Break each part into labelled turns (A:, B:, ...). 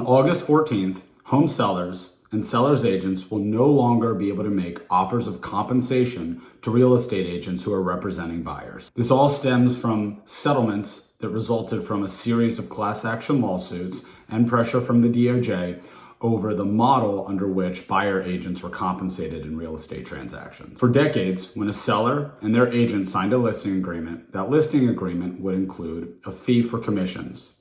A: August 14th, home sellers and sellers agents will no longer be able to make offers of compensation to real estate agents who are representing buyers. This all stems from settlements that resulted from a series of class action lawsuits and pressure from the DOJ over the model under which buyer agents were compensated in real estate transactions. For decades, when a seller and their agent signed a listing agreement, that listing agreement would include a fee for commissions.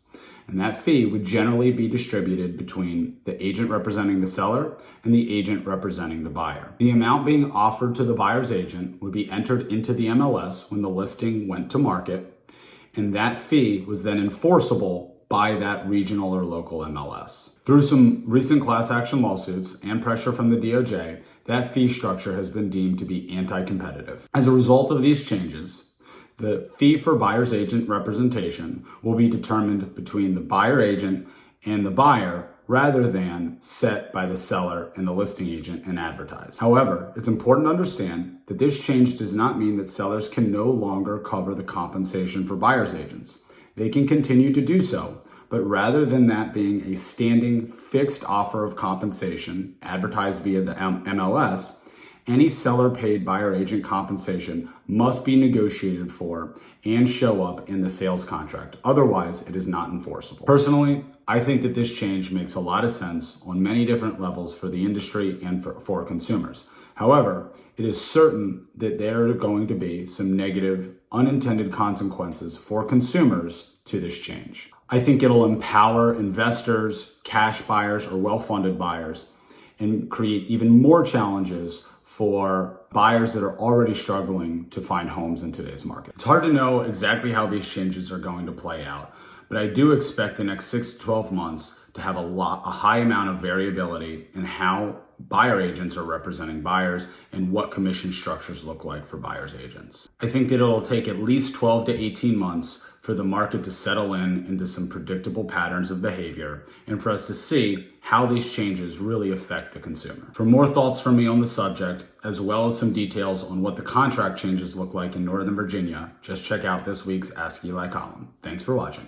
A: And that fee would generally be distributed between the agent representing the seller and the agent representing the buyer. The amount being offered to the buyer's agent would be entered into the MLS when the listing went to market, and that fee was then enforceable by that regional or local MLS. Through some recent class action lawsuits and pressure from the DOJ, that fee structure has been deemed to be anti-competitive. As a result of these changes, the fee for buyer's agent representation will be determined between the buyer agent and the buyer rather than set by the seller and the listing agent and advertised. However, it's important to understand that this change does not mean that sellers can no longer cover the compensation for buyer's agents. They can continue to do so, but rather than that being a standing fixed offer of compensation advertised via the MLS, any seller paid buyer agent compensation must be negotiated for and show up in the sales contract. Otherwise, it is not enforceable. Personally, I think that this change makes a lot of sense on many different levels for the industry and for consumers. However, it is certain that there are going to be some negative, unintended consequences for consumers to this change. I think it'll empower investors, cash buyers, or well-funded buyers and create even more challenges for buyers that are already struggling to find homes in today's market. It's hard to know exactly how these changes are going to play out, but I do expect the next 6 to 12 months to have a high amount of variability in how buyer agents are representing buyers and what commission structures look like for buyer's agents. I think that it'll take at least 12 to 18 months for the market to settle into some predictable patterns of behavior and for us to see how these changes really affect the consumer. For more thoughts from me on the subject, as well as some details on what the contract changes look like in Northern Virginia, just check out this week's Ask Eli column. Thanks for watching.